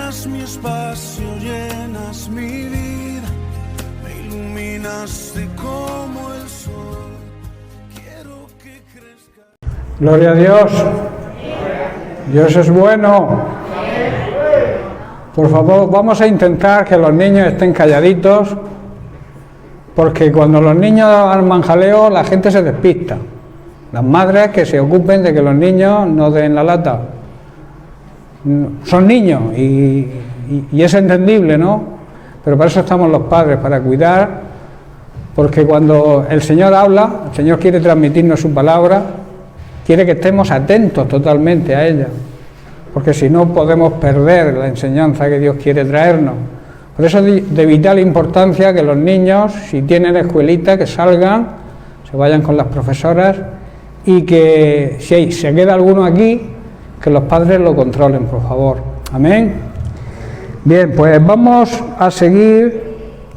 llenas mi espacio, llenas mi vida, me iluminaste como el sol. Quiero que crezca. Gloria a Dios. Dios es bueno. Por favor, vamos a intentar que los niños estén calladitos, porque cuando los niños arman jaleo, la gente se despista. Las madres que se ocupen de que los niños no den la lata. Son niños y es entendible, ¿no? Pero para eso estamos los padres, para cuidar, porque cuando el Señor habla, el Señor quiere transmitirnos su palabra, quiere que estemos atentos totalmente a ella, porque si no podemos perder la enseñanza que Dios quiere traernos. Por eso es de vital importancia que los niños, si tienen escuelita, que salgan, se vayan con las profesoras, y que si se queda alguno aquí, que los padres lo controlen, por favor. Amén. Bien, pues vamos a seguir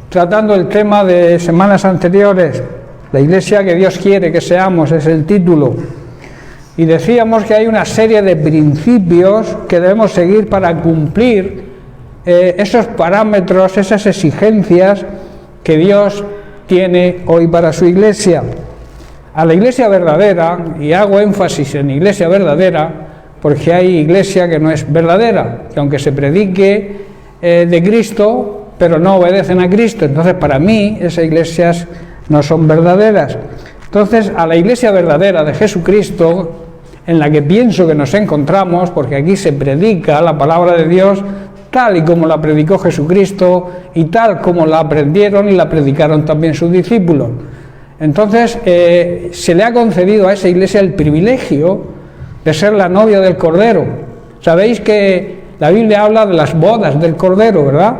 tratando el tema de semanas anteriores. La iglesia que Dios quiere que seamos es el título. Y decíamos que hay una serie de principios que debemos seguir para cumplir esos parámetros, esas exigencias que Dios tiene hoy para su iglesia. A la iglesia verdadera, y hago énfasis en iglesia verdadera, porque hay iglesia que no es verdadera, que aunque se predique de Cristo, pero no obedecen a Cristo. Entonces, para mí, esas iglesias no son verdaderas. Entonces, a la iglesia verdadera de Jesucristo, en la que pienso que nos encontramos, porque aquí se predica la palabra de Dios tal y como la predicó Jesucristo y tal como la aprendieron y la predicaron también sus discípulos. Entonces, se le ha concedido a esa iglesia el privilegio de ser la novia del Cordero. Sabéis que la Biblia habla de las bodas del Cordero, ¿verdad?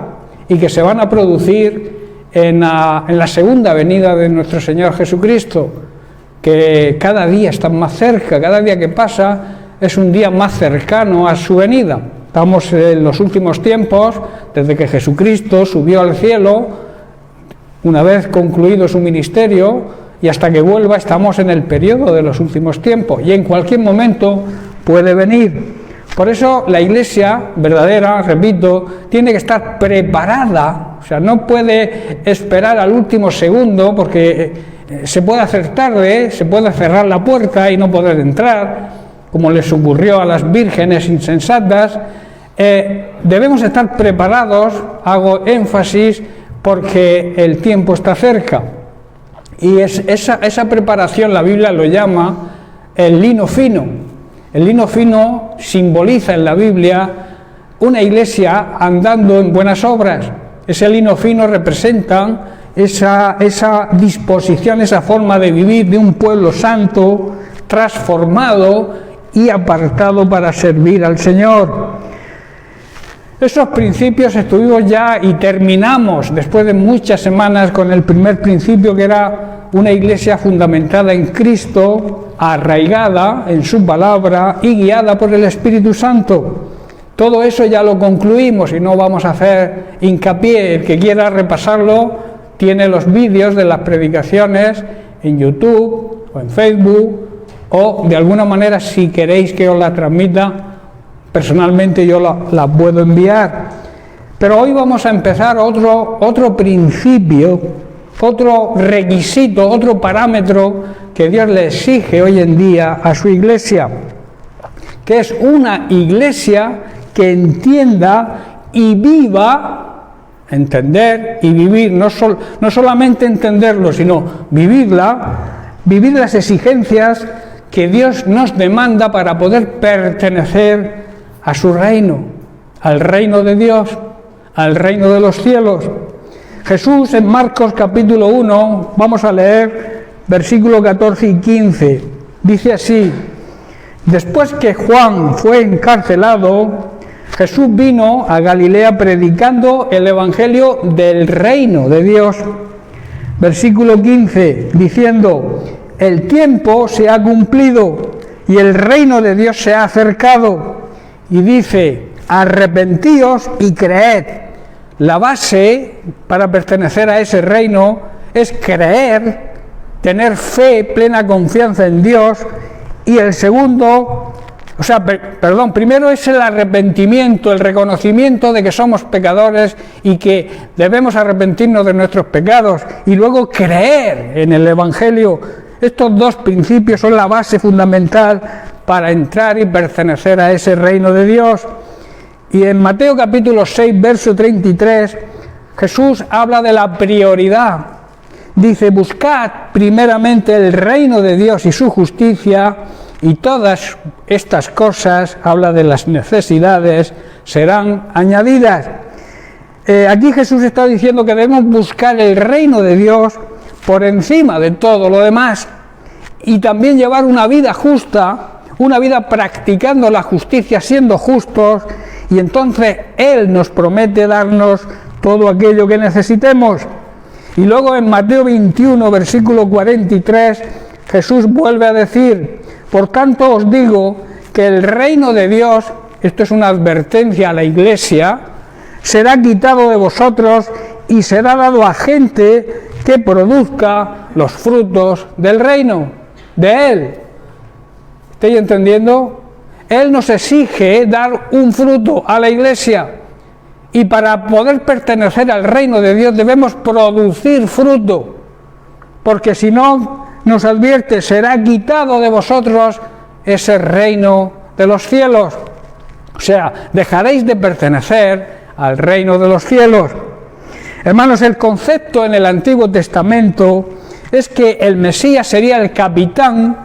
Y que se van a producir en la segunda venida de nuestro Señor Jesucristo, que cada día están más cerca, cada día que pasa es un día más cercano a su venida. Estamos en los últimos tiempos, desde que Jesucristo subió al cielo, una vez concluido su ministerio, y hasta que vuelva estamos en el periodo de los últimos tiempos, y en cualquier momento puede venir. Por eso la iglesia verdadera, repito, tiene que estar preparada, o sea, no puede esperar al último segundo, porque se puede hacer tarde, se puede cerrar la puerta y no poder entrar, como les ocurrió a las vírgenes insensatas. Debemos estar preparados, hago énfasis, porque el tiempo está cerca. Y esa preparación la Biblia lo llama el lino fino. El lino fino simboliza en la Biblia una iglesia andando en buenas obras. Ese lino fino representa esa disposición, esa forma de vivir de un pueblo santo, transformado y apartado para servir al Señor. Esos principios estuvimos ya y terminamos después de muchas semanas con el primer principio, que era una iglesia fundamentada en Cristo, arraigada en su palabra y guiada por el Espíritu Santo. Todo eso ya lo concluimos y no vamos a hacer hincapié. El que quiera repasarlo tiene los vídeos de las predicaciones en YouTube o en Facebook, o de alguna manera, si queréis que os la transmita, personalmente yo la puedo enviar. Pero hoy vamos a empezar otro principio, otro requisito, otro parámetro que Dios le exige hoy en día a su iglesia, que es una iglesia que entienda y viva, entender y vivir, no solamente entenderlo, sino vivir las exigencias que Dios nos demanda para poder pertenecer a su reino, al reino de Dios, al reino de los cielos. Jesús en Marcos capítulo 1, vamos a leer versículos 14 y 15, dice así: después que Juan fue encarcelado, Jesús vino a Galilea predicando el evangelio del reino de Dios. Versículo 15, diciendo: el tiempo se ha cumplido y el reino de Dios se ha acercado. Y dice: arrepentíos y creed. La base para pertenecer a ese reino es creer, tener fe, plena confianza en Dios. Y el segundo, Primero es el arrepentimiento, el reconocimiento de que somos pecadores y que debemos arrepentirnos de nuestros pecados, y luego creer en el Evangelio. Estos dos principios son la base fundamental para entrar y pertenecer a ese reino de Dios. Y en Mateo capítulo 6, verso 33, Jesús habla de la prioridad. Dice: buscad primeramente el reino de Dios y su justicia, y todas estas cosas, habla de las necesidades, serán añadidas. Aquí Jesús está diciendo que debemos buscar el reino de Dios por encima de todo lo demás, y también llevar una vida justa, una vida practicando la justicia, siendo justos, y entonces Él nos promete darnos todo aquello que necesitemos. Y luego en Mateo 21, versículo 43, Jesús vuelve a decir: por tanto os digo que el reino de Dios, esto es una advertencia a la Iglesia, será quitado de vosotros y será dado a gente que produzca los frutos del reino, de Él. ¿Estáis entendiendo? Él nos exige dar un fruto a la Iglesia, y para poder pertenecer al reino de Dios debemos producir fruto, porque si no, nos advierte, será quitado de vosotros ese reino de los cielos. O sea, dejaréis de pertenecer al reino de los cielos. Hermanos, el concepto en el Antiguo Testamento es que el Mesías sería el capitán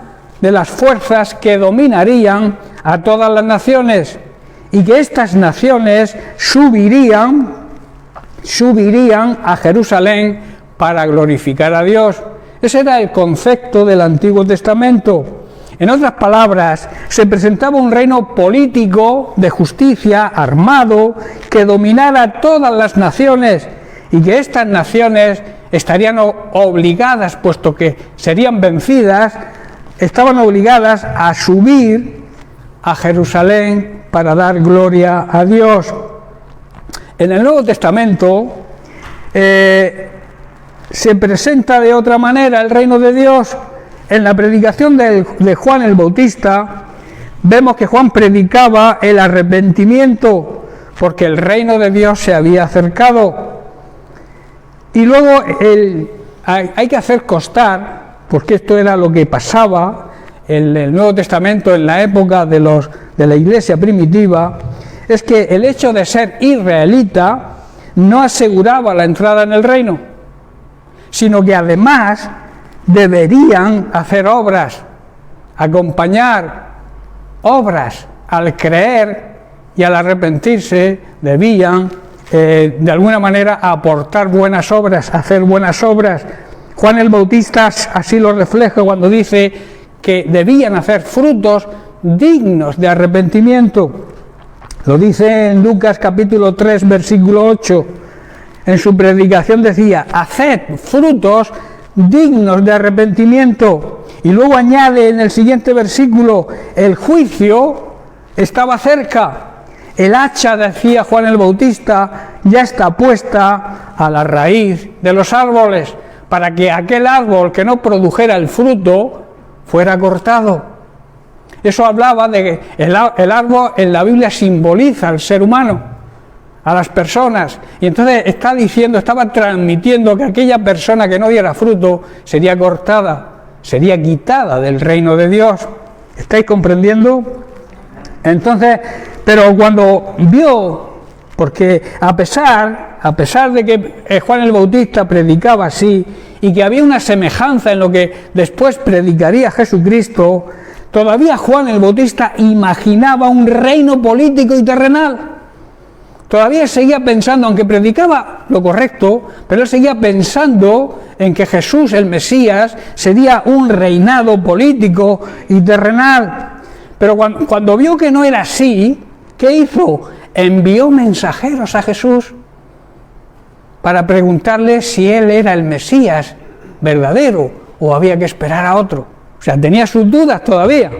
de las fuerzas que dominarían a todas las naciones, y que estas naciones subirían a Jerusalén para glorificar a Dios. Ese era el concepto del Antiguo Testamento. En otras palabras, se presentaba un reino político de justicia, armado, que dominara todas las naciones, y que estas naciones estarían obligadas, puesto que serían vencidas, estaban obligadas a subir a Jerusalén para dar gloria a Dios. En el Nuevo Testamento se presenta de otra manera el reino de Dios. En la predicación de Juan el Bautista vemos que Juan predicaba el arrepentimiento, porque el reino de Dios se había acercado. Y luego hay que hacer constar, porque esto era lo que pasaba en el Nuevo Testamento en la época de la Iglesia primitiva, es que el hecho de ser israelita no aseguraba la entrada en el reino, sino que además deberían hacer obras, acompañar obras. Al creer y al arrepentirse debían de alguna manera aportar buenas obras, hacer buenas obras. Juan el Bautista así lo refleja cuando dice que debían hacer frutos dignos de arrepentimiento. Lo dice en Lucas capítulo 3, versículo 8. En su predicación decía: haced frutos dignos de arrepentimiento. Y luego añade en el siguiente versículo: el juicio estaba cerca. El hacha, decía Juan el Bautista, ya está puesta a la raíz de los árboles, para que aquel árbol que no produjera el fruto fuera cortado. Eso hablaba de que el árbol en la Biblia simboliza al ser humano, a las personas, y entonces estaba transmitiendo que aquella persona que no diera fruto sería cortada, sería quitada del reino de Dios. ¿Estáis comprendiendo? Entonces, pero cuando vio, porque a pesar de que Juan el Bautista predicaba así, y que había una semejanza en lo que después predicaría Jesucristo, todavía Juan el Bautista imaginaba un reino político y terrenal. Todavía seguía pensando, aunque predicaba lo correcto, pero él seguía pensando en que Jesús, el Mesías, sería un reinado político y terrenal. Pero cuando vio que no era así, ¿qué hizo? Envió mensajeros a Jesús para preguntarle si él era el Mesías verdadero o había que esperar a otro. O sea, tenía sus dudas todavía.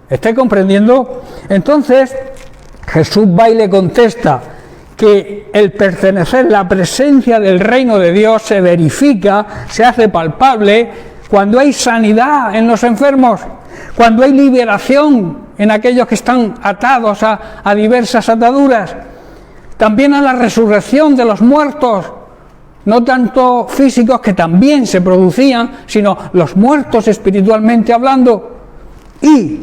¿Estáis comprendiendo? Entonces, Jesús va y le contesta que el pertenecer, la presencia del reino de Dios se verifica, se hace palpable cuando hay sanidad en los enfermos, cuando hay liberación en aquellos que están atados a diversas ataduras, también a la resurrección de los muertos, no tanto físicos que también se producían, sino los muertos espiritualmente hablando, y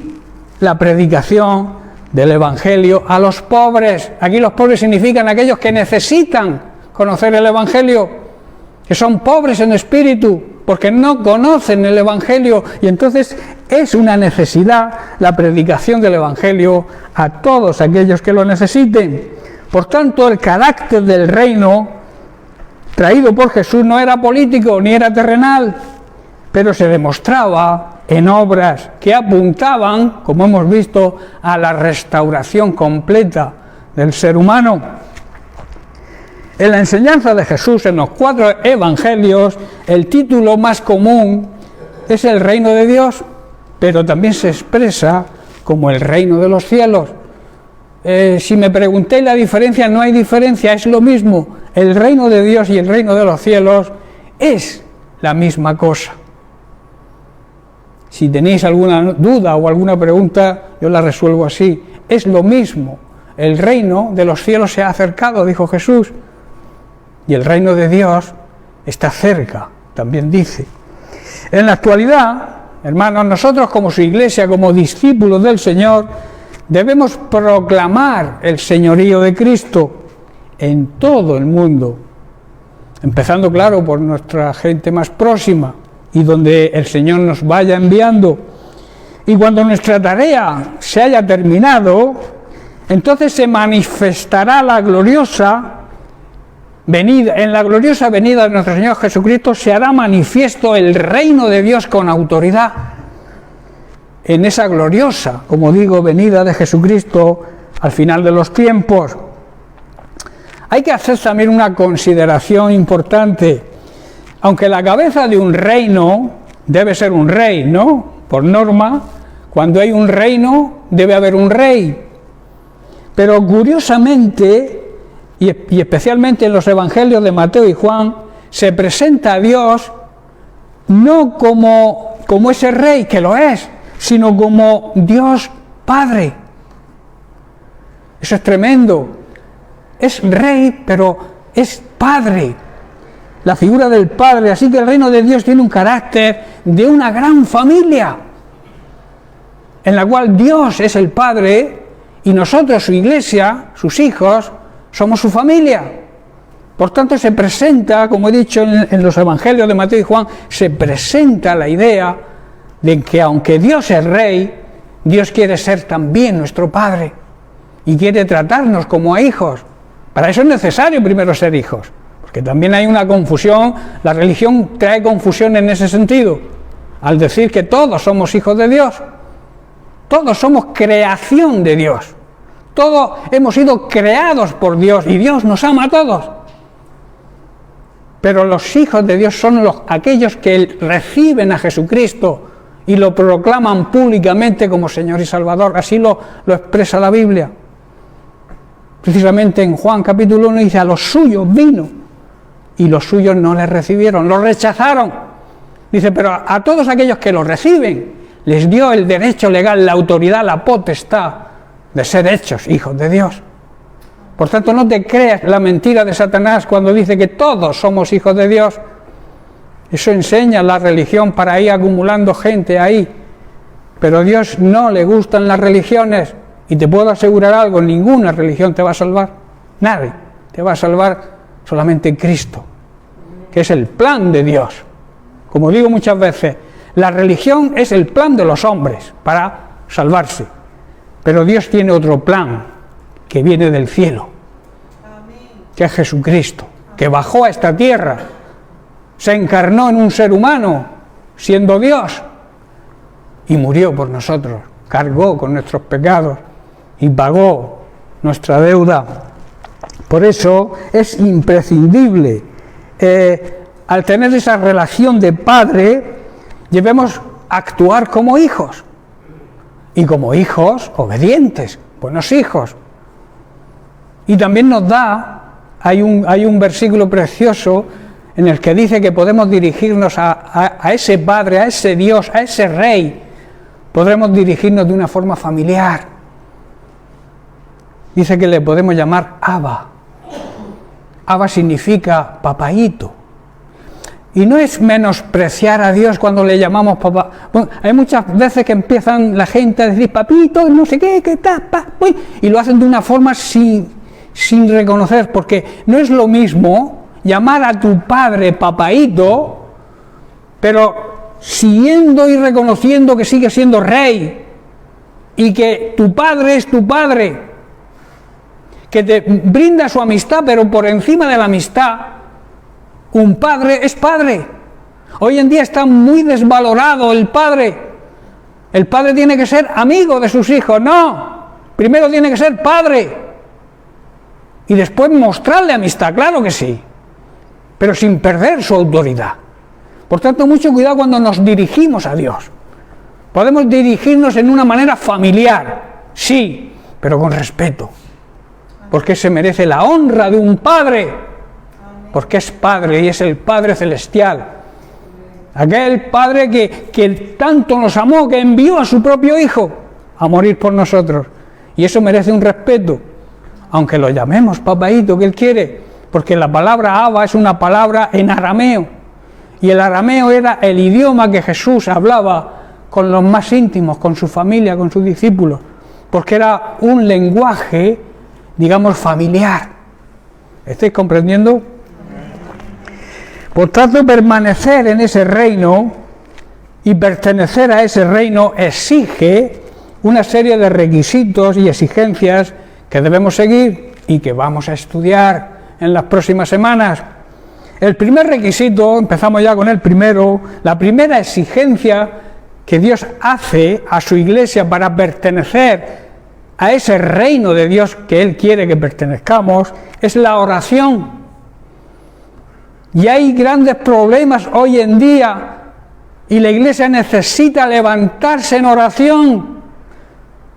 la predicación del Evangelio a los pobres. Aquí los pobres significan aquellos que necesitan conocer el Evangelio, que son pobres en espíritu, porque no conocen el Evangelio, y entonces es una necesidad la predicación del Evangelio a todos aquellos que lo necesiten. Por tanto, el carácter del reino traído por Jesús no era político ni era terrenal, pero se demostraba en obras que apuntaban, como hemos visto, a la restauración completa del ser humano. En la enseñanza de Jesús, en los 4 evangelios, el título más común es el reino de Dios, pero también se expresa como el reino de los cielos. Si me preguntéis la diferencia, no hay diferencia, es lo mismo. El reino de Dios y el reino de los cielos es la misma cosa. Si tenéis alguna duda o alguna pregunta, yo la resuelvo así. Es lo mismo. El reino de los cielos se ha acercado, dijo Jesús, y el reino de Dios está cerca, también dice. En la actualidad, hermanos, nosotros como su iglesia, como discípulos del Señor, debemos proclamar el señorío de Cristo en todo el mundo, empezando, claro, por nuestra gente más próxima y donde el Señor nos vaya enviando. Y cuando nuestra tarea se haya terminado, entonces se manifestará la gloriosa venida. En la gloriosa venida de nuestro Señor Jesucristo se hará manifiesto el reino de Dios con autoridad. En esa gloriosa, como digo, venida de Jesucristo al final de los tiempos. Hay que hacer también una consideración importante. Aunque la cabeza de un reino debe ser un rey, ¿no? Por norma, cuando hay un reino debe haber un rey. Pero curiosamente, y especialmente en los evangelios de Mateo y Juan, se presenta a Dios no como ese rey, que lo es, sino como Dios Padre. Eso es tremendo. Es rey, pero es Padre. La figura del Padre. Así que el reino de Dios tiene un carácter de una gran familia, en la cual Dios es el Padre y nosotros, su iglesia, sus hijos, somos su familia. Por tanto, se presenta, como he dicho en los evangelios de Mateo y Juan, se presenta la idea de que aunque Dios es rey, Dios quiere ser también nuestro Padre y quiere tratarnos como a hijos. Para eso es necesario primero ser hijos, porque también hay una confusión. La religión trae confusión en ese sentido, al decir que todos somos hijos de Dios, todos somos creación de Dios, todos hemos sido creados por Dios y Dios nos ama a todos. Pero los hijos de Dios son aquellos que reciben a Jesucristo y lo proclaman públicamente como Señor y Salvador. Así lo expresa la Biblia. Precisamente en Juan capítulo 1 dice: a los suyos vino y los suyos no le recibieron, lo rechazaron. Dice, pero a todos aquellos que lo reciben les dio el derecho legal, la autoridad, la potestad de ser hechos hijos de Dios. Por tanto, no te creas la mentira de Satanás cuando dice que todos somos hijos de Dios. Eso enseña la religión para ir acumulando gente ahí. Pero a Dios no le gustan las religiones. Y te puedo asegurar algo, ninguna religión te va a salvar. Nadie te va a salvar, solamente Cristo, que es el plan de Dios. Como digo muchas veces, la religión es el plan de los hombres para salvarse. Pero Dios tiene otro plan que viene del cielo, que es Jesucristo, que bajó a esta tierra, se encarnó en un ser humano, siendo Dios, y murió por nosotros, cargó con nuestros pecados y pagó nuestra deuda. Por eso es imprescindible, al tener esa relación de padre, debemos actuar como hijos, y como hijos obedientes, buenos hijos. Y también nos da, hay un versículo precioso en el que dice que podemos dirigirnos a ese Padre, a ese Dios, a ese Rey, podremos dirigirnos de una forma familiar. Dice que le podemos llamar Abba. Abba significa papaíto. Y no es menospreciar a Dios cuando le llamamos papá. Bueno, hay muchas veces que empiezan la gente a decir papito, no sé qué tal, y lo hacen de una forma sin reconocer, porque no es lo mismo llamar a tu padre papaíto, pero siguiendo y reconociendo que sigue siendo rey y que tu padre es tu padre, que te brinda su amistad, pero por encima de la amistad, un padre es padre. Hoy en día está muy desvalorado el padre. El padre tiene que ser amigo de sus hijos. No, primero tiene que ser padre y después mostrarle amistad, claro que sí, pero sin perder su autoridad. Por tanto, mucho cuidado cuando nos dirigimos a Dios. Podemos dirigirnos en una manera familiar, sí, pero con respeto, porque se merece la honra de un padre, porque es Padre y es el Padre Celestial. Aquel Padre que tanto nos amó, que envió a su propio Hijo a morir por nosotros. Y eso merece un respeto, aunque lo llamemos papaíto, que Él quiere, porque la palabra Abba es una palabra en arameo. Y el arameo era el idioma que Jesús hablaba con los más íntimos, con su familia, con sus discípulos, porque era un lenguaje, digamos, familiar. ¿Estáis comprendiendo? Por tanto, permanecer en ese reino y pertenecer a ese reino exige una serie de requisitos y exigencias que debemos seguir y que vamos a estudiar en las próximas semanas. El primer requisito, empezamos ya con el primero, la primera exigencia que Dios hace a su iglesia para pertenecer a ese reino de Dios que Él quiere que pertenezcamos, es la oración. Y hay grandes problemas hoy en día y la iglesia necesita levantarse en oración,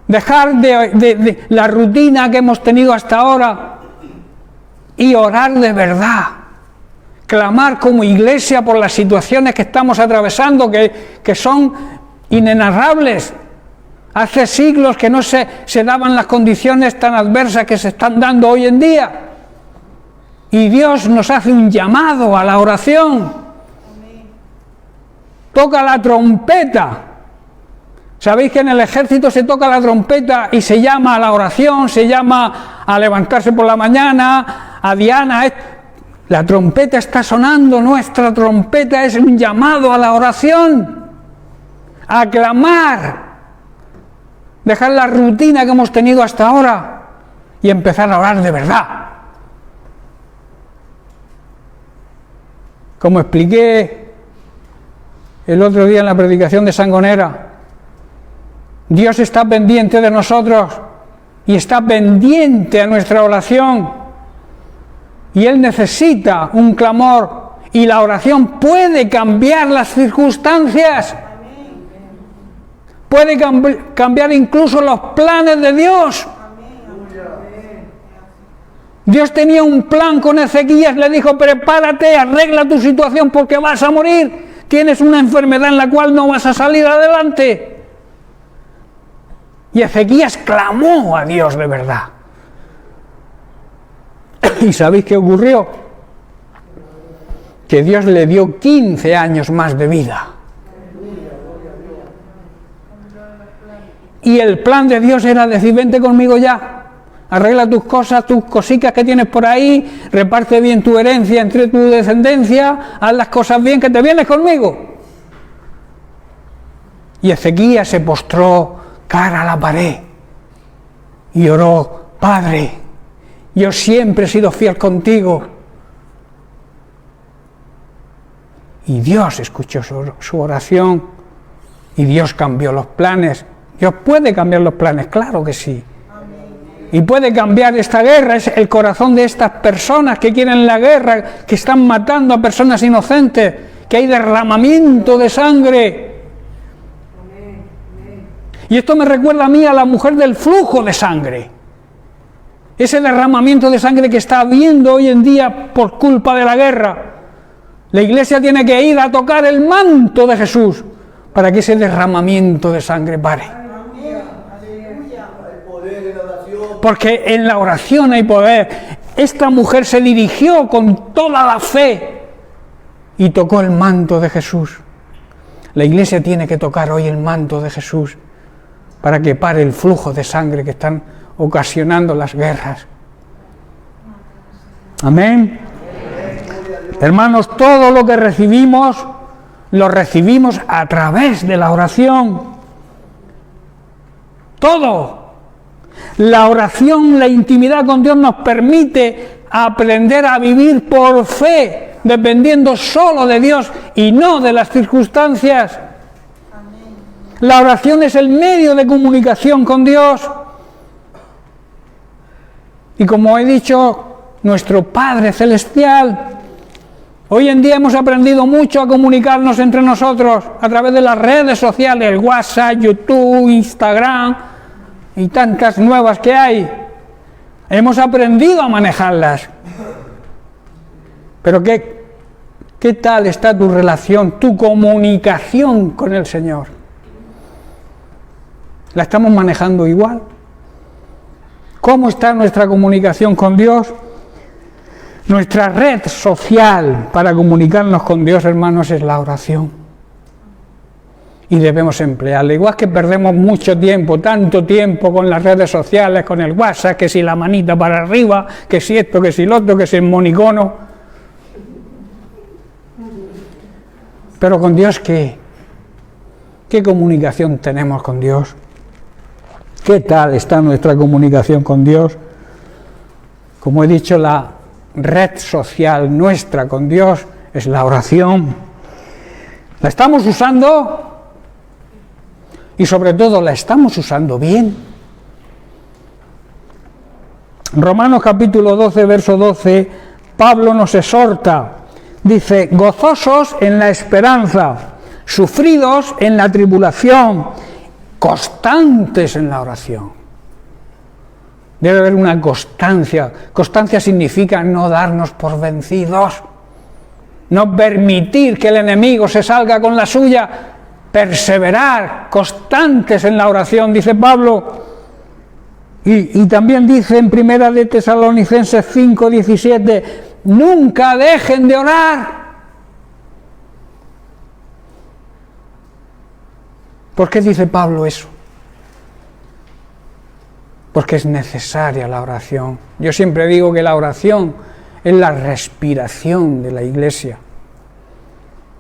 dejar de la rutina que hemos tenido hasta ahora y orar de verdad, clamar como iglesia por las situaciones que estamos atravesando, que son inenarrables. Hace siglos que no se daban las condiciones tan adversas que se están dando hoy en día. Y Dios nos hace un llamado a la oración. Toca la trompeta. ¿Sabéis que en el ejército se toca la trompeta y se llama a la oración, se llama a levantarse por la mañana, a Diana? La trompeta está sonando, nuestra trompeta es un llamado a la oración, a clamar, dejar la rutina que hemos tenido hasta ahora y empezar a orar de verdad. Como expliqué el otro día en la predicación de Sangonera, Dios está pendiente de nosotros y está pendiente a nuestra oración y Él necesita un clamor y la oración puede cambiar las circunstancias, puede cambiar incluso los planes de Dios. Dios tenía un plan con Ezequías, le dijo: prepárate, arregla tu situación porque vas a morir, tienes una enfermedad en la cual no vas a salir adelante. Y Ezequías clamó a Dios de verdad. ¿Y sabéis qué ocurrió? Que Dios le dio 15 años más de vida. Y el plan de Dios era decir: vente conmigo ya. Arregla tus cosas, tus cositas que tienes por ahí, reparte bien tu herencia entre tu descendencia, haz las cosas bien, que te vienes conmigo. Y Ezequías se postró cara a la pared y oró: Padre, yo siempre he sido fiel contigo. Y Dios escuchó su oración y Dios cambió los planes. Dios puede cambiar los planes, claro que sí. Y puede cambiar esta guerra, es el corazón de estas personas que quieren la guerra, que están matando a personas inocentes, que hay derramamiento de sangre. Y esto me recuerda a mí a la mujer del flujo de sangre. Ese derramamiento de sangre que está habiendo hoy en día por culpa de la guerra. La iglesia tiene que ir a tocar el manto de Jesús, para que ese derramamiento de sangre pare. Porque en la oración hay poder. Esta mujer se dirigió con toda la fe y tocó el manto de Jesús. La Iglesia tiene que tocar hoy el manto de Jesús para que pare el flujo de sangre que están ocasionando las guerras. Amén. Hermanos, todo lo que recibimos, lo recibimos a través de la oración. Todo. La oración, la intimidad con Dios nos permite aprender a vivir por fe, dependiendo solo de Dios y no de las circunstancias. La oración es el medio de comunicación con Dios. Y como he dicho, nuestro Padre Celestial, hoy en día hemos aprendido mucho a comunicarnos entre nosotros a través de las redes sociales, el WhatsApp, YouTube, Instagram y tantas nuevas que hay. Hemos aprendido a manejarlas. Pero ¿qué tal está tu relación, tu comunicación con el Señor? ¿La estamos manejando igual? ¿Cómo está nuestra comunicación con Dios? Nuestra red social para comunicarnos con Dios, hermanos, es la oración. Y debemos emplearla. Igual que perdemos mucho tiempo, tanto tiempo con las redes sociales, con el WhatsApp, que si la manita para arriba, que si esto, que si lo otro, que si el monicono. Pero con Dios, ¿qué comunicación tenemos con Dios? ¿Qué tal está nuestra comunicación con Dios? Como he dicho, la red social nuestra con Dios es la oración. ¿La estamos usando? Y sobre todo, ¿la estamos usando bien? Romanos capítulo 12, verso 12, Pablo nos exhorta. Dice, gozosos en la esperanza, sufridos en la tribulación, constantes en la oración. Debe haber una constancia. Constancia significa no darnos por vencidos, no permitir que el enemigo se salga con la suya, perseverar, constantes en la oración, dice Pablo. Y también dice en Primera de Tesalonicenses 5:17, nunca dejen de orar. ¿Por qué dice Pablo eso? Porque es necesaria la oración. Yo siempre digo que la oración es la respiración de la Iglesia.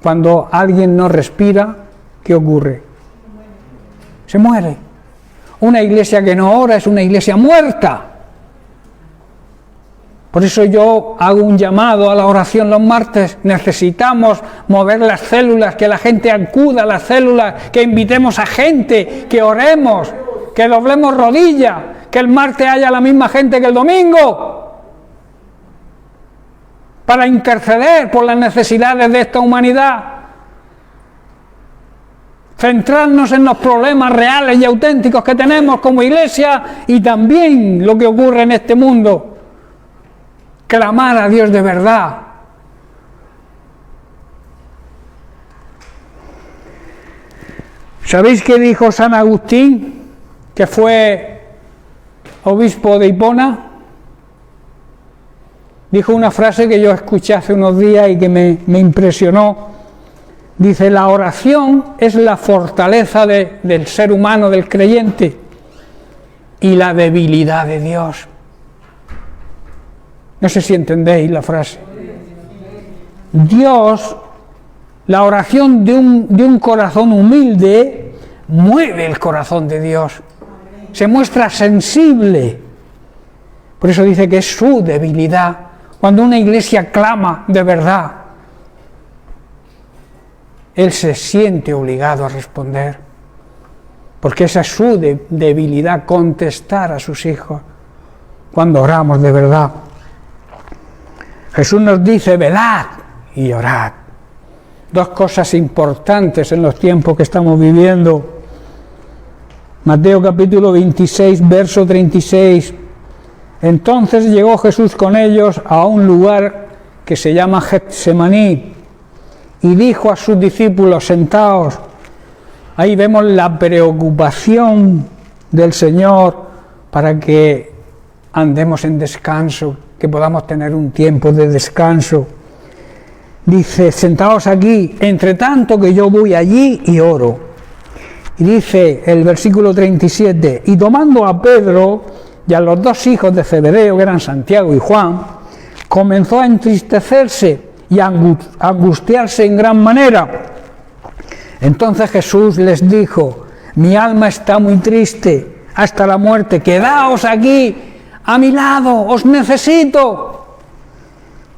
Cuando alguien no respira, ¿qué ocurre? Se muere. Una iglesia que no ora es una iglesia muerta. Por eso yo hago un llamado a la oración los martes. Necesitamos mover las células, que la gente acuda a las células, que invitemos a gente, que oremos, que doblemos rodillas, que el martes haya la misma gente que el domingo, para interceder por las necesidades de esta humanidad. Centrarnos en los problemas reales y auténticos que tenemos como iglesia y también lo que ocurre en este mundo. Clamar a Dios de verdad. ¿Sabéis qué dijo San Agustín, que fue obispo de Hipona? Dijo una frase que yo escuché hace unos días y que me impresionó. Dice, la oración es la fortaleza del ser humano, del creyente, y la debilidad de Dios. No sé si entendéis la frase. Dios, la oración de un corazón humilde, mueve el corazón de Dios. Se muestra sensible. Por eso dice que es su debilidad. Cuando una iglesia clama de verdad, Él se siente obligado a responder, porque esa es su debilidad, contestar a sus hijos cuando oramos de verdad. Jesús nos dice, velad y orad. Dos cosas importantes en los tiempos que estamos viviendo. Mateo capítulo 26, verso 36. Entonces llegó Jesús con ellos a un lugar que se llama Getsemaní, y dijo a sus discípulos, sentaos Ahí vemos la preocupación del Señor para que andemos en descanso, que podamos tener un tiempo de descanso. Dice, sentaos aquí, entre tanto que yo voy allí y oro. Y dice el versículo 37, y tomando a Pedro y a los dos hijos de Zebedeo, que eran Santiago y Juan, comenzó a entristecerse y a angustiarse en gran manera. Entonces Jesús les dijo, mi alma está muy triste hasta la muerte, quedaos aquí a mi lado, os necesito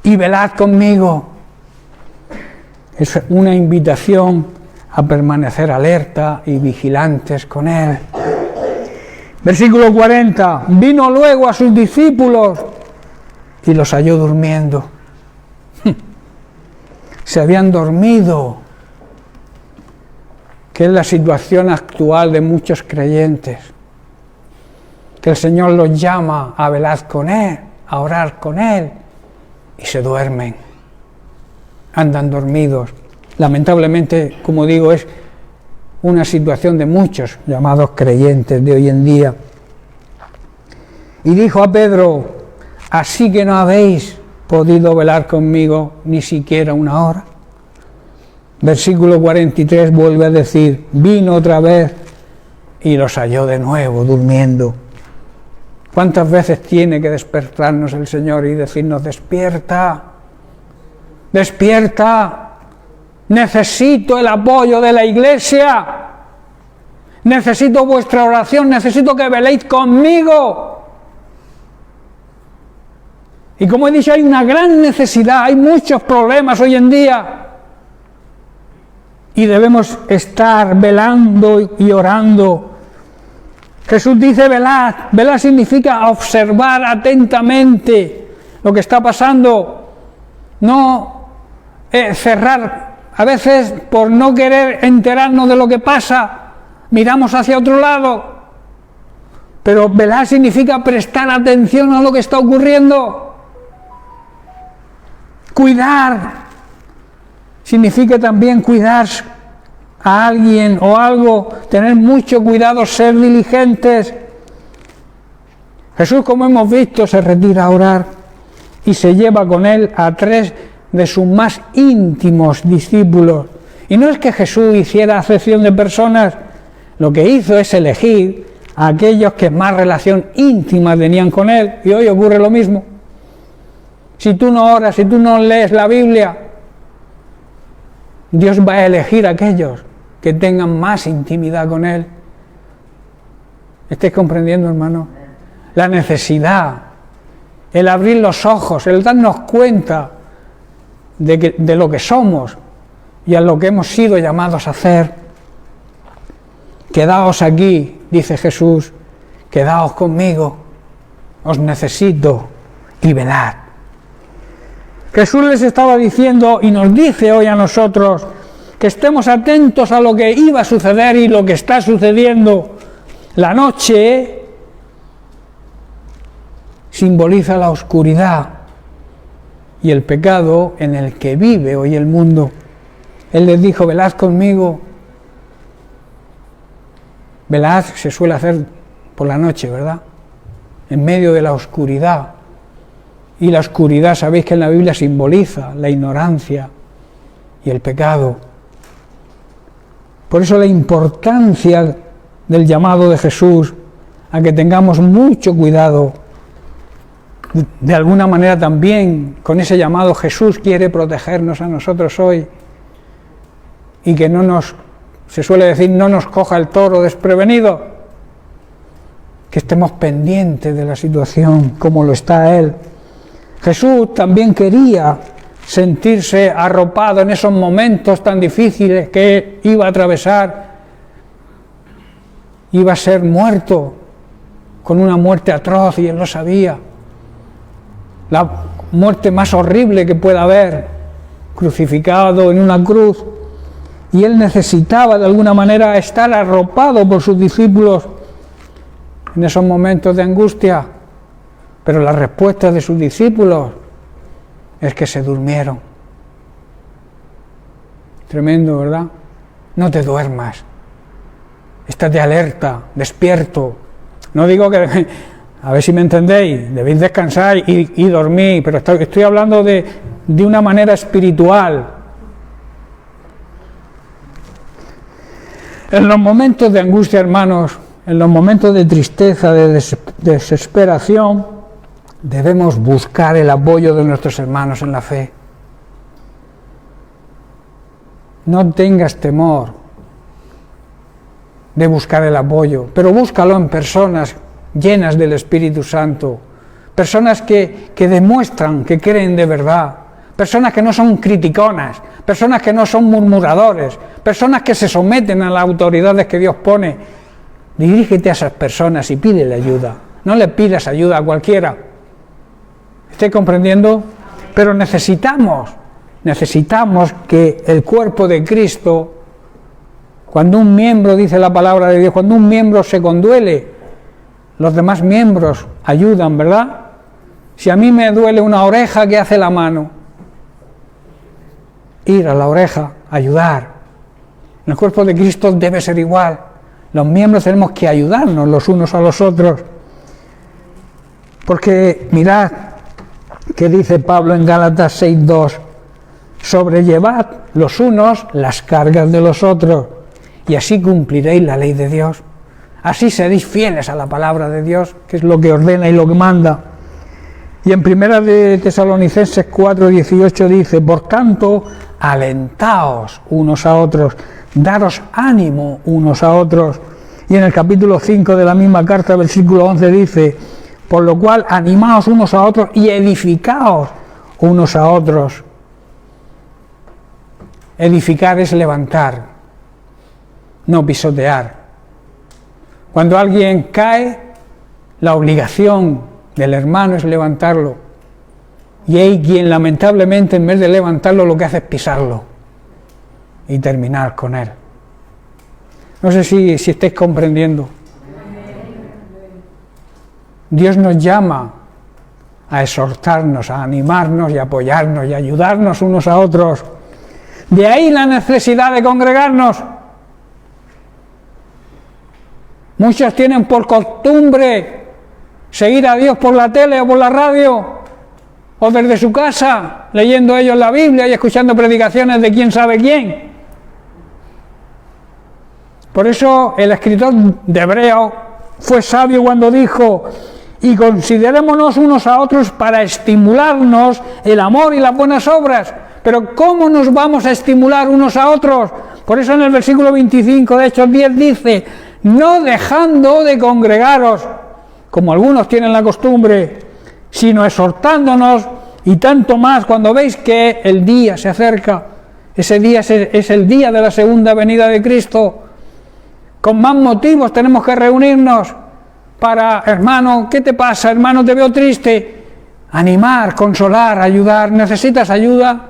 y velad conmigo. Es una invitación a permanecer alerta y vigilantes con Él. Versículo 40, vino luego a sus discípulos y los halló durmiendo. Se habían dormido, que es la situación actual de muchos creyentes, que el Señor los llama a velar con Él, a orar con Él, y se duermen, andan dormidos. Lamentablemente, como digo, es una situación de muchos llamados creyentes de hoy en día. Y dijo a Pedro, ¿así que no habéis podido velar conmigo ni siquiera una hora? Versículo 43 vuelve a decir, vino otra vez y los halló de nuevo durmiendo. ¿Cuántas veces tiene que despertarnos el Señor y decirnos, despierta, despierta, necesito el apoyo de la Iglesia, necesito vuestra oración, necesito que veléis conmigo? Y como he dicho, hay una gran necesidad, hay muchos problemas hoy en día. Y debemos estar velando y orando. Jesús dice velad. Velar significa observar atentamente lo que está pasando. No cerrar. A veces, por no querer enterarnos de lo que pasa, miramos hacia otro lado. Pero velar significa prestar atención a lo que está ocurriendo. Cuidar. Significa también cuidar a alguien o algo, tener mucho cuidado, ser diligentes. Jesús, como hemos visto, se retira a orar y se lleva con él a 3 de sus más íntimos discípulos. Y no es que Jesús hiciera acepción de personas, lo que hizo es elegir a aquellos que más relación íntima tenían con él. Y hoy ocurre lo mismo. Si tú no oras, si tú no lees la Biblia, Dios va a elegir a aquellos que tengan más intimidad con Él. ¿Estáis comprendiendo, hermano? La necesidad, el abrir los ojos, el darnos cuenta de lo que somos y a lo que hemos sido llamados a hacer. Quedaos aquí, dice Jesús, quedaos conmigo, os necesito y velad. Jesús les estaba diciendo y nos dice hoy a nosotros que estemos atentos a lo que iba a suceder y lo que está sucediendo. La noche simboliza la oscuridad y el pecado en el que vive hoy el mundo. Él les dijo, velad conmigo. Velad se suele hacer por la noche, ¿verdad? En medio de la oscuridad. Y la oscuridad, sabéis que en la Biblia simboliza la ignorancia y el pecado. Por eso la importancia del llamado de Jesús a que tengamos mucho cuidado. De alguna manera también con ese llamado Jesús quiere protegernos a nosotros hoy y que no nos, se suele decir, no nos coja el toro desprevenido, que estemos pendientes de la situación como lo está Él. Jesús también quería sentirse arropado en esos momentos tan difíciles que iba a atravesar. Iba a ser muerto con una muerte atroz y Él lo sabía. La muerte más horrible que pueda haber, crucificado en una cruz. Y Él necesitaba de alguna manera estar arropado por sus discípulos en esos momentos de angustia. Pero la respuesta de sus discípulos es que se durmieron. Tremendo, ¿verdad? No te duermas. Estate alerta, despierto. No digo que, a ver si me entendéis, debéis descansar y dormir, pero estoy hablando de una manera espiritual. En los momentos de angustia, hermanos, en los momentos de tristeza, de desesperación, debemos buscar el apoyo de nuestros hermanos en la fe. No tengas temor de buscar el apoyo, pero búscalo en personas llenas del Espíritu Santo, personas que demuestran que creen de verdad, personas que no son criticonas, personas que no son murmuradores, personas que se someten a las autoridades que Dios pone. Dirígete a esas personas y pídele ayuda, no le pidas ayuda a cualquiera. ¿Estoy comprendiendo? Pero necesitamos que el cuerpo de Cristo, cuando un miembro, dice la palabra de Dios, cuando un miembro se conduele, los demás miembros ayudan, ¿verdad? Si a mí me duele una oreja, ¿qué hace la mano? Ir a la oreja, ayudar. En el cuerpo de Cristo debe ser igual. Los miembros tenemos que ayudarnos los unos a los otros. Porque mirad que dice Pablo en Gálatas 6:2, sobrellevad los unos las cargas de los otros, y así cumpliréis la ley de Dios. Así seréis fieles a la palabra de Dios, que es lo que ordena y lo que manda. Y en Primera de Tesalonicenses 4:18 dice, por tanto, alentaos unos a otros, daros ánimo unos a otros. Y en el capítulo 5 de la misma carta, versículo 11 dice, por lo cual animaos unos a otros y edificaos unos a otros. Edificar es levantar, no pisotear. Cuando alguien cae, la obligación del hermano es levantarlo. Y hay quien lamentablemente en vez de levantarlo lo que hace es pisarlo y terminar con él. No sé si estáis comprendiendo. Dios nos llama a exhortarnos, a animarnos y a apoyarnos y a ayudarnos unos a otros. De ahí la necesidad de congregarnos. Muchos tienen por costumbre seguir a Dios por la tele o por la radio o desde su casa, leyendo ellos la Biblia y escuchando predicaciones de quién sabe quién. Por eso el escritor de Hebreos fue sabio cuando dijo, y considerémonos unos a otros para estimularnos el amor y las buenas obras. Pero ¿cómo nos vamos a estimular unos a otros? Por eso en el versículo 25 de Hechos 10 dice, no dejando de congregaros, como algunos tienen la costumbre, sino exhortándonos, y tanto más cuando veis que el día se acerca. Ese día es el día de la segunda venida de Cristo. Con más motivos tenemos que reunirnos para, hermano, ¿qué te pasa? Hermano, te veo triste. Animar, consolar, ayudar. ¿Necesitas ayuda?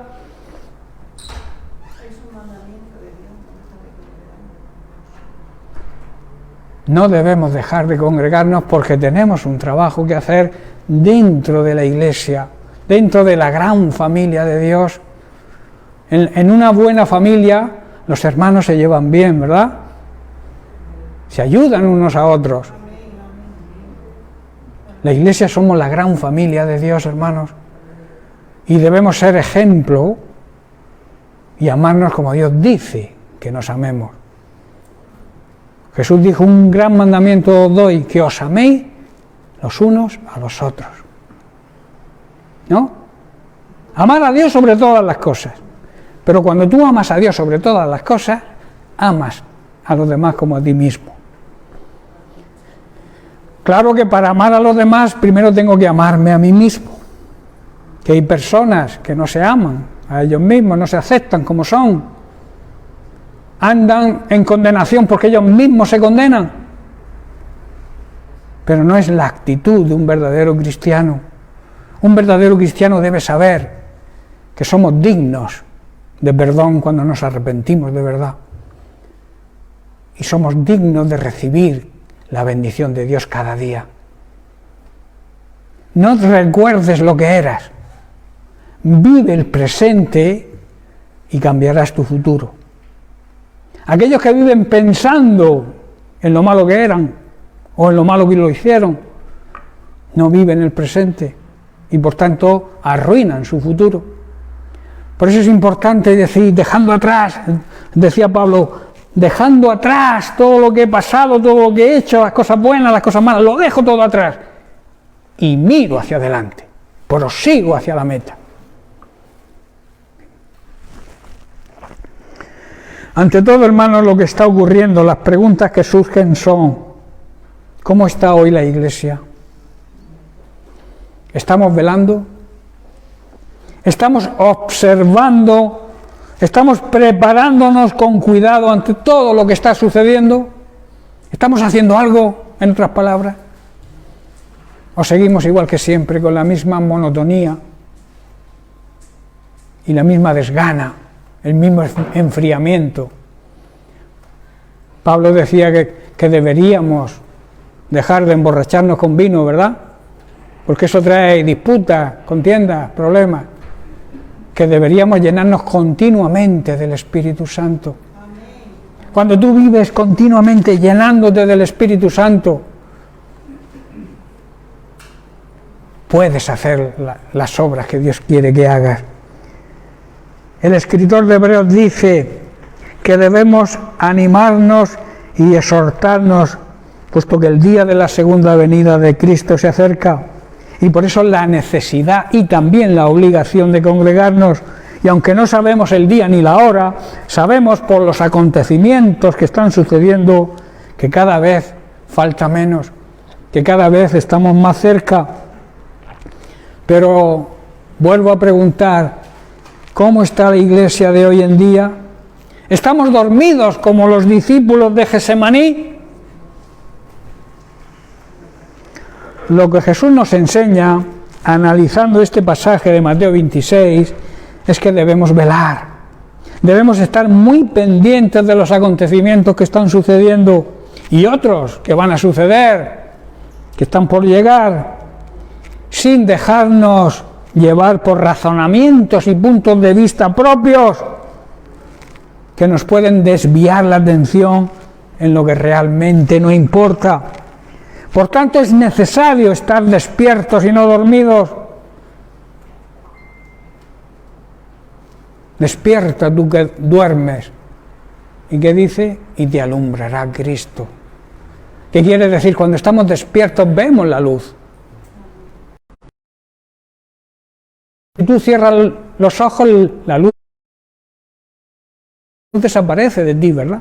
No debemos dejar de congregarnos porque tenemos un trabajo que hacer dentro de la iglesia, dentro de la gran familia de Dios. En una buena familia los hermanos se llevan bien, ¿verdad? Se ayudan unos a otros. La iglesia somos la gran familia de Dios, hermanos, y debemos ser ejemplo y amarnos como Dios dice que nos amemos. Jesús dijo, un gran mandamiento os doy, que os améis los unos a los otros. ¿No? Amar a Dios sobre todas las cosas. Pero cuando tú amas a Dios sobre todas las cosas, amas a los demás como a ti mismo. Claro que para amar a los demás, primero tengo que amarme a mí mismo. Que hay personas que no se aman a ellos mismos, no se aceptan como son. Andan en condenación porque ellos mismos se condenan. Pero no es la actitud de un verdadero cristiano. Un verdadero cristiano debe saber que somos dignos de perdón cuando nos arrepentimos de verdad. Y somos dignos de recibir la bendición de Dios cada día. No recuerdes lo que eras. Vive el presente y cambiarás tu futuro. Aquellos que viven pensando en lo malo que eran o en lo malo que lo hicieron. No viven el presente y por tanto arruinan su futuro. Por eso es importante decir, dejando atrás, decía Pablo, dejando atrás todo lo que he pasado, todo lo que he hecho, las cosas buenas, las cosas malas, lo dejo todo atrás y miro hacia adelante, prosigo hacia la meta. Ante todo, hermanos, lo que está ocurriendo, las preguntas que surgen son: ¿cómo está hoy la Iglesia? ¿Estamos velando? ¿Estamos observando? ¿Estamos preparándonos con cuidado ante todo lo que está sucediendo? ¿Estamos haciendo algo, en otras palabras? ¿O seguimos igual que siempre, con la misma monotonía y la misma desgana, el mismo enfriamiento? Pablo decía que deberíamos dejar de emborracharnos con vino, ¿verdad? Porque eso trae disputas, contiendas, problemas. Que deberíamos llenarnos continuamente del Espíritu Santo. Cuando tú vives continuamente llenándote del Espíritu Santo, puedes hacer las obras que Dios quiere que hagas. El escritor de Hebreos dice que debemos animarnos y exhortarnos, puesto que el día de la segunda venida de Cristo se acerca, y por eso la necesidad y también la obligación de congregarnos. Y aunque no sabemos el día ni la hora, sabemos por los acontecimientos que están sucediendo que cada vez falta menos, que cada vez estamos más cerca. Pero vuelvo a preguntar, ¿cómo está la Iglesia de hoy en día? ¿Estamos dormidos como los discípulos de Getsemaní? Lo que Jesús nos enseña, analizando este pasaje de Mateo 26, es que debemos velar, debemos estar muy pendientes de los acontecimientos que están sucediendo y otros que van a suceder, que están por llegar, sin dejarnos llevar por razonamientos y puntos de vista propios que nos pueden desviar la atención en lo que realmente no importa. Por tanto, es necesario estar despiertos y no dormidos. Despierta tú que duermes. ¿Y qué dice? Y te alumbrará Cristo. ¿Qué quiere decir? Cuando estamos despiertos vemos la luz. Si tú cierras los ojos, la luz desaparece de ti, ¿verdad?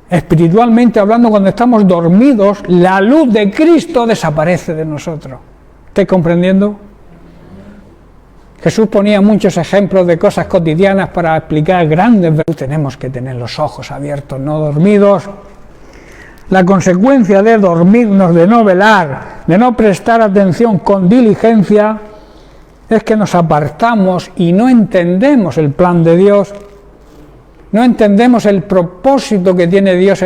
Espiritualmente hablando, cuando estamos dormidos, la luz de Cristo desaparece de nosotros. ¿Estáis comprendiendo? Jesús ponía muchos ejemplos de cosas cotidianas para explicar grandes verdades. Tenemos que tener los ojos abiertos, no dormidos. La consecuencia de dormirnos, de no velar, de no prestar atención con diligencia, es que nos apartamos y no entendemos el plan de Dios. No entendemos el propósito que tiene Dios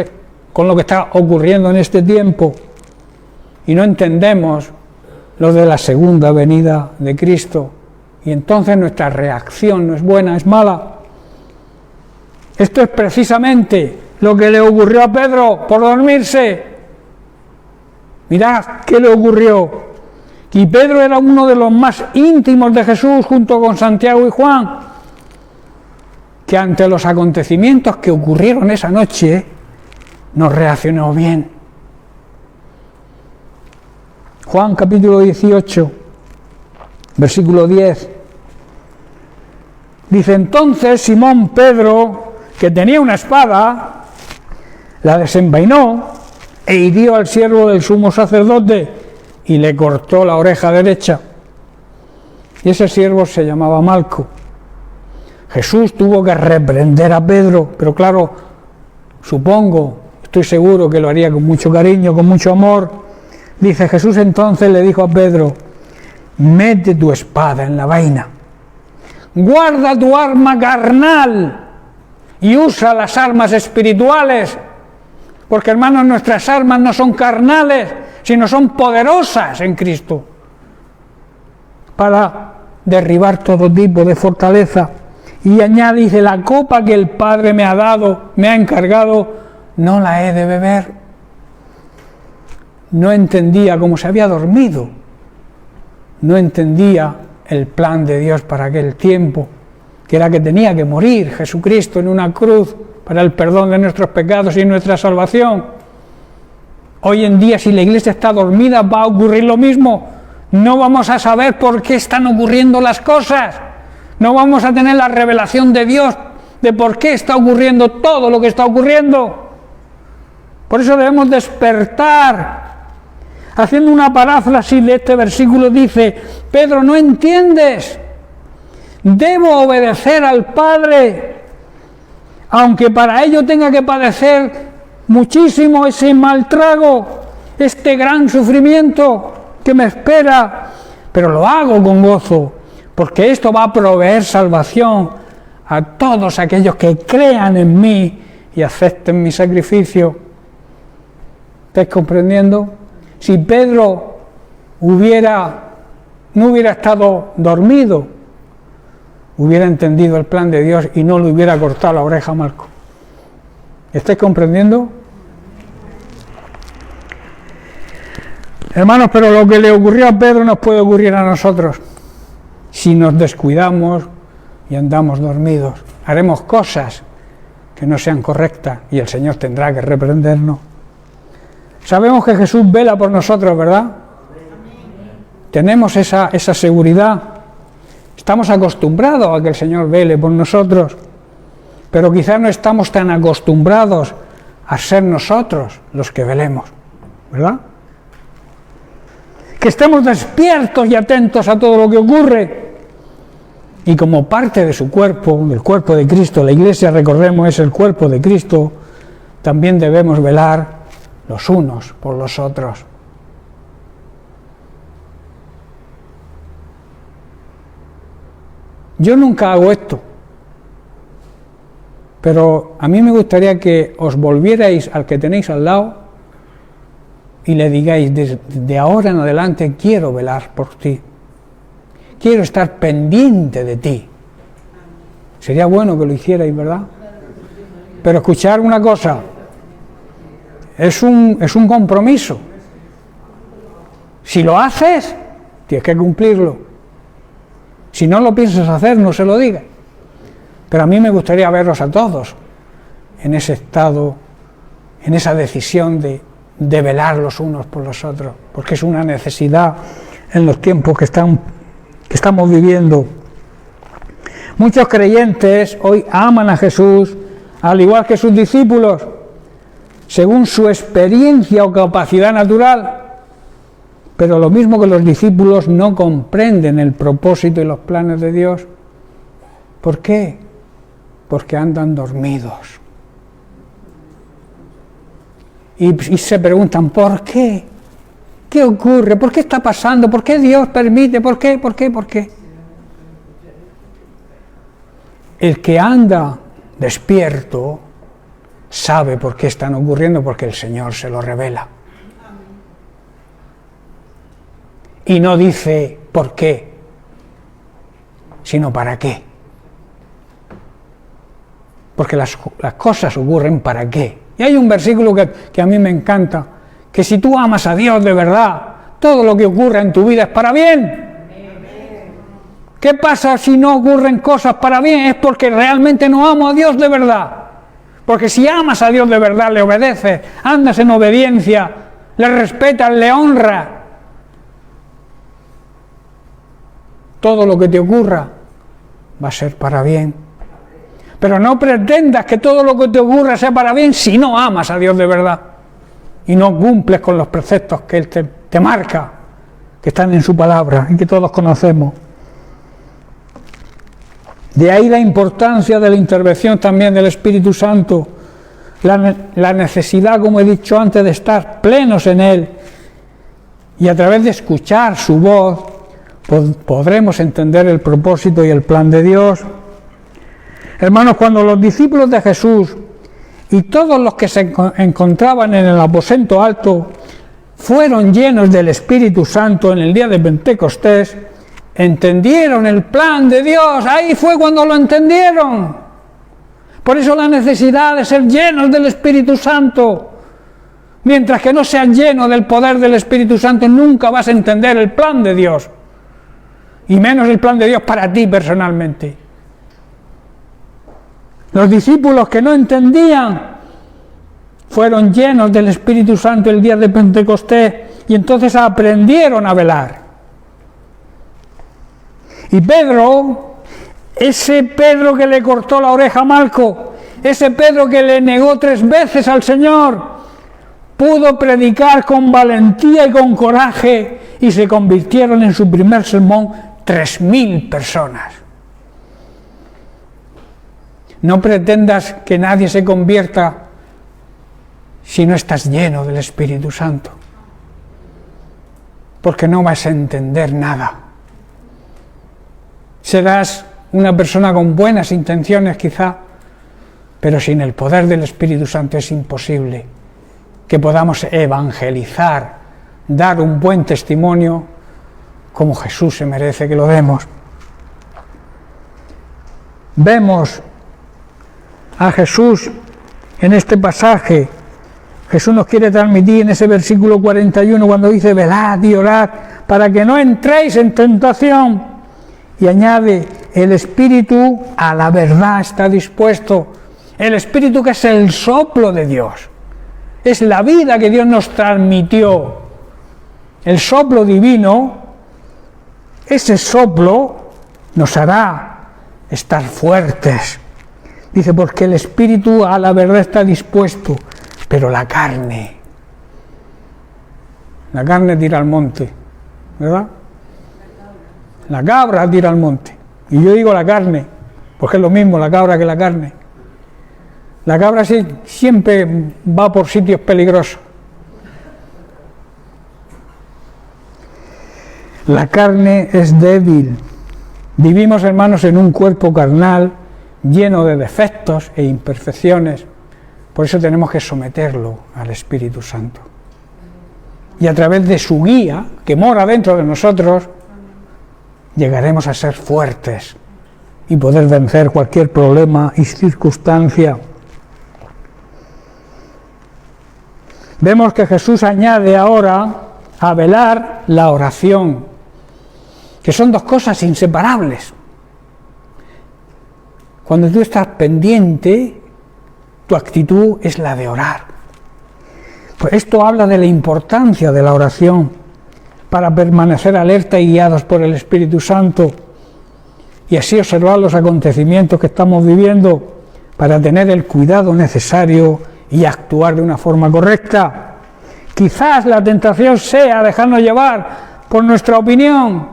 con lo que está ocurriendo en este tiempo. Y no entendemos lo de la segunda venida de Cristo. Y entonces nuestra reacción no es buena, es mala. Esto es precisamente lo que le ocurrió a Pedro por dormirse. Mirad qué le ocurrió. Y Pedro era uno de los más íntimos de Jesús junto con Santiago y Juan, que ante los acontecimientos que ocurrieron esa noche no reaccionó bien. Juan capítulo 18, versículo 10, dice: entonces Simón Pedro, que tenía una espada, la desenvainó e hirió al siervo del sumo sacerdote y le cortó la oreja derecha. Y ese siervo se llamaba Malco. Jesús tuvo que reprender a Pedro, pero claro, estoy seguro que lo haría con mucho cariño, con mucho amor. Dice Jesús entonces le dijo a Pedro: mete tu espada en la vaina, guarda tu arma carnal y usa las armas espirituales, porque hermanos, nuestras armas no son carnales, sino son poderosas en Cristo para derribar todo tipo de fortaleza. Y añade, dice: la copa que el Padre me ha dado, me ha encargado, no la he de beber. No entendía cómo se había dormido. No entendía el plan de Dios para aquel tiempo, que era que tenía que morir Jesucristo en una cruz para el perdón de nuestros pecados y nuestra salvación. Hoy en día, si la iglesia está dormida, va a ocurrir lo mismo. No vamos a saber por qué están ocurriendo las cosas. No vamos a tener la revelación de Dios de por qué está ocurriendo todo lo que está ocurriendo. Por eso debemos despertar. Haciendo una paráfrasis de este versículo dice: Pedro, ¿no entiendes? Debo obedecer al Padre, aunque para ello tenga que padecer muchísimo ese mal trago, este gran sufrimiento que me espera, pero lo hago con gozo, porque esto va a proveer salvación a todos aquellos que crean en mí y acepten mi sacrificio. ¿Estáis comprendiendo? Si Pedro no hubiera estado dormido, hubiera entendido el plan de Dios y no le hubiera cortado la oreja a Marco. ¿Estáis comprendiendo? Hermanos, pero lo que le ocurrió a Pedro nos puede ocurrir a nosotros. Si nos descuidamos y andamos dormidos, haremos cosas que no sean correctas y el Señor tendrá que reprendernos. Sabemos que Jesús vela por nosotros, ¿verdad? Tenemos esa seguridad. Estamos acostumbrados a que el Señor vele por nosotros, pero quizás no estamos tan acostumbrados a ser nosotros los que velemos, ¿verdad? Que estemos despiertos y atentos a todo lo que ocurre. Y como parte de su cuerpo, del cuerpo de Cristo, la Iglesia, recordemos, es el cuerpo de Cristo, también debemos velar los unos por los otros. Yo nunca hago esto, pero a mí me gustaría que os volvierais al que tenéis al lado y le digáis: de ahora en adelante quiero velar por ti, quiero estar pendiente de ti. Sería bueno que lo hicierais, ¿verdad? Pero escuchar una cosa, es un compromiso. Si lo haces, tienes que cumplirlo. Si no lo piensas hacer, no se lo digas. Pero a mí me gustaría verlos a todos en ese estado, en esa decisión de velar los unos por los otros, porque es una necesidad en los tiempos que estamos viviendo. Muchos creyentes hoy aman a Jesús, al igual que sus discípulos, según su experiencia o capacidad natural, pero lo mismo que los discípulos no comprenden el propósito y los planes de Dios. ¿Por qué? Porque andan dormidos. Y se preguntan: ¿por qué? ¿Qué ocurre? ¿Por qué está pasando? ¿Por qué Dios permite? ¿Por qué? ¿Por qué? ¿Por qué? El que anda despierto sabe por qué están ocurriendo, porque el Señor se lo revela. Y no dice por qué, sino para qué. Porque las cosas ocurren para qué. Y hay un versículo que a mí me encanta, que si tú amas a Dios de verdad, todo lo que ocurre en tu vida es para bien. ¿Qué pasa si no ocurren cosas para bien? Es porque realmente no amo a Dios de verdad. Porque si amas a Dios de verdad, le obedeces, andas en obediencia, le respetas, le honras, todo lo que te ocurra va a ser para bien. Pero no pretendas que todo lo que te ocurra sea para bien si no amas a Dios de verdad y no cumples con los preceptos que Él te marca, que están en su palabra y que todos conocemos. De ahí la importancia de la intervención también del Espíritu Santo, la necesidad, como he dicho antes, de estar plenos en Él, y a través de escuchar su voz podremos entender el propósito y el plan de Dios. Hermanos, cuando los discípulos de Jesús y todos los que se encontraban en el aposento alto fueron llenos del Espíritu Santo en el día de Pentecostés, entendieron el plan de Dios. Ahí fue cuando lo entendieron. Por eso la necesidad de ser llenos del Espíritu Santo. Mientras que no seas lleno del poder del Espíritu Santo, nunca vas a entender el plan de Dios. Y menos el plan de Dios para ti personalmente. Los discípulos que no entendían fueron llenos del Espíritu Santo el día de Pentecostés y entonces aprendieron a velar. Y Pedro, ese Pedro que le cortó la oreja a Malco, ese Pedro que le negó 3 veces al Señor, pudo predicar con valentía y con coraje y se convirtieron en su primer sermón 3.000 personas. No pretendas que nadie se convierta si no estás lleno del Espíritu Santo, porque no vas a entender nada. Serás una persona con buenas intenciones quizá, pero sin el poder del Espíritu Santo es imposible que podamos evangelizar, dar un buen testimonio como Jesús se merece que lo demos. Vemos a Jesús en este pasaje. Jesús nos quiere transmitir en ese versículo 41 cuando dice: velad y orad para que no entréis en tentación. Y añade: el Espíritu a la verdad está dispuesto. El Espíritu, que es el soplo de Dios, es la vida que Dios nos transmitió. El soplo divino, ese soplo nos hará estar fuertes. Dice: porque el Espíritu a la verdad está dispuesto, pero la carne tira al monte, ¿verdad? La cabra tira al monte. Y yo digo la carne, porque es lo mismo la cabra que la carne. La cabra siempre va por sitios peligrosos. La carne es débil. Vivimos, hermanos, en un cuerpo carnal lleno de defectos e imperfecciones. Por eso tenemos que someterlo al Espíritu Santo. Y a través de su guía, que mora dentro de nosotros, llegaremos a ser fuertes y poder vencer cualquier problema y circunstancia. Vemos que Jesús añade ahora a velar la oración, que son 2 cosas inseparables. Cuando tú estás pendiente, tu actitud es la de orar. Pues esto habla de la importancia de la oración para permanecer alerta y guiados por el Espíritu Santo y así observar los acontecimientos que estamos viviendo para tener el cuidado necesario y actuar de una forma correcta. Quizás la tentación sea dejarnos llevar por nuestra opinión.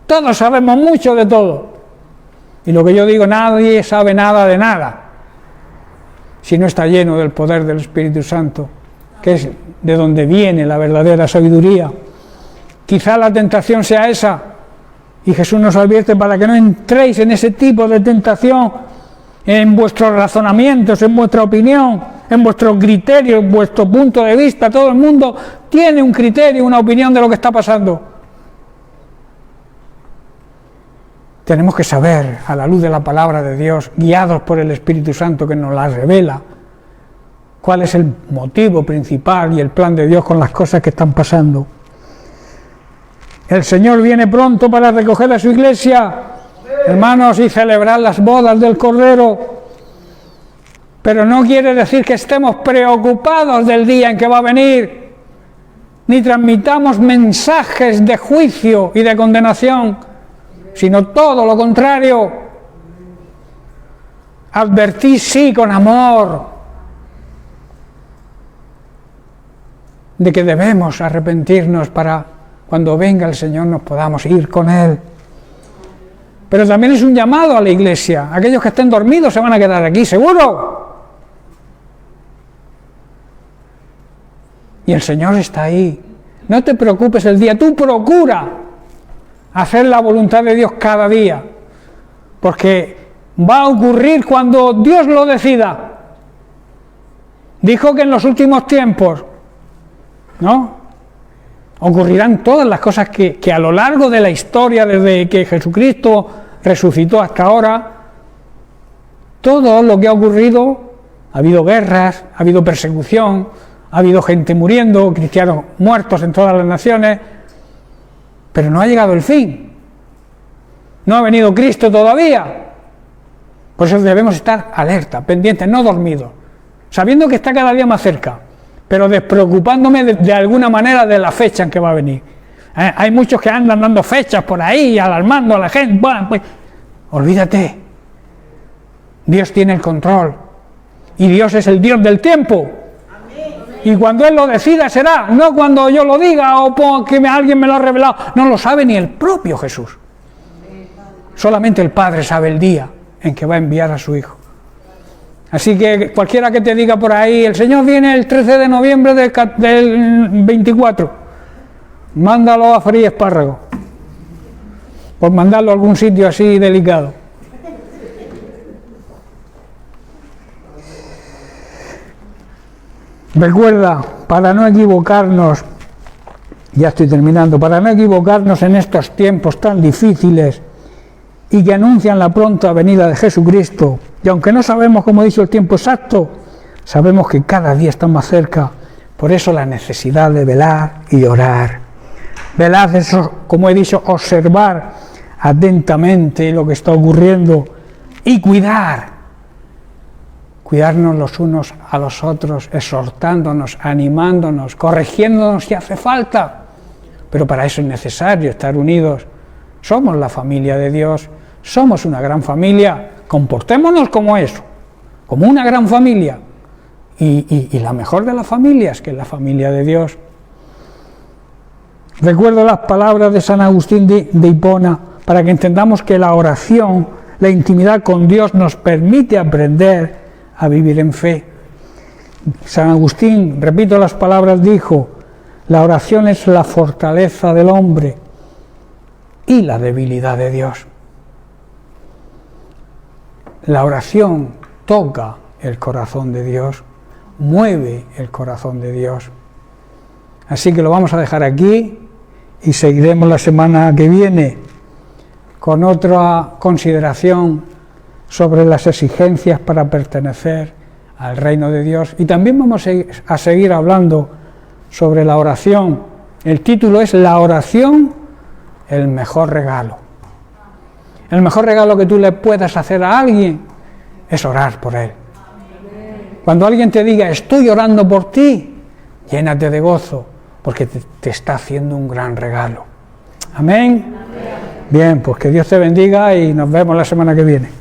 Todos sabemos mucho de todo. Y lo que yo digo, nadie sabe nada de nada si no está lleno del poder del Espíritu Santo, que es de donde viene la verdadera sabiduría. Quizá la tentación sea esa, y Jesús nos advierte para que no entréis en ese tipo de tentación, en vuestros razonamientos, en vuestra opinión, en vuestro criterio, en vuestro punto de vista. Todo el mundo tiene un criterio, una opinión de lo que está pasando. Tenemos que saber, a la luz de la palabra de Dios, guiados por el Espíritu Santo que nos la revela, cuál es el motivo principal y el plan de Dios con las cosas que están pasando. El Señor viene pronto para recoger a su iglesia, hermanos, y celebrar las bodas del Cordero. Pero no quiere decir que estemos preocupados del día en que va a venir, ni transmitamos mensajes de juicio y de condenación, sino todo lo contrario. Advertid sí con amor de que debemos arrepentirnos para cuando venga el Señor nos podamos ir con Él. Pero también es un llamado a la iglesia. Aquellos que estén dormidos se van a quedar aquí, seguro. Y el Señor está ahí. No te preocupes el día, tú procura hacer la voluntad de Dios cada día, porque va a ocurrir cuando Dios lo decida. Dijo que en los últimos tiempos, ¿no?, ocurrirán todas las cosas que a lo largo de la historia, desde que Jesucristo resucitó hasta ahora, todo lo que ha ocurrido, ha habido guerras, ha habido persecución, ha habido gente muriendo, cristianos muertos en todas las naciones, pero no ha llegado el fin. No ha venido Cristo todavía. Por eso debemos estar alerta, pendientes, no dormidos, sabiendo que está cada día más cerca, pero despreocupándome de alguna manera de la fecha en que va a venir. Hay muchos que andan dando fechas por ahí, alarmando a la gente. Bueno, pues, olvídate. Dios tiene el control. Y Dios es el Dios del tiempo. Y cuando Él lo decida será, no cuando yo lo diga o porque alguien me lo ha revelado. No lo sabe ni el propio Jesús. Solamente el Padre sabe el día en que va a enviar a su Hijo. Así que cualquiera que te diga por ahí, el Señor viene el 13 de noviembre del 24, mándalo a freír espárragos, por mandarlo a algún sitio así delicado. Recuerda, para no equivocarnos, ya estoy terminando, para no equivocarnos en estos tiempos tan difíciles y que anuncian la pronta venida de Jesucristo, y aunque no sabemos, como he dicho, el tiempo exacto, sabemos que cada día está más cerca. Por eso la necesidad de velar y orar. Velar, eso, como he dicho, observar atentamente lo que está ocurriendo y cuidarnos los unos a los otros, exhortándonos, animándonos, corrigiéndonos si hace falta. Pero para eso es necesario estar unidos. Somos la familia de Dios, somos una gran familia, comportémonos como eso, como una gran familia, y la mejor de las familias, que es la familia de Dios. Recuerdo las palabras de San Agustín de Hipona, para que entendamos que la oración, la intimidad con Dios nos permite aprender a vivir en fe. San Agustín, repito las palabras, dijo: la oración es la fortaleza del hombre y la debilidad de Dios. La oración toca el corazón de Dios, mueve el corazón de Dios. Así que lo vamos a dejar aquí y seguiremos la semana que viene con otra consideración sobre las exigencias para pertenecer al reino de Dios. Y también vamos a seguir hablando sobre la oración. El título es La oración, el mejor regalo. El mejor regalo que tú le puedas hacer a alguien es orar por él. Cuando alguien te diga estoy orando por ti, llénate de gozo, porque te está haciendo un gran regalo. Amén. Bien, pues que Dios te bendiga y nos vemos la semana que viene.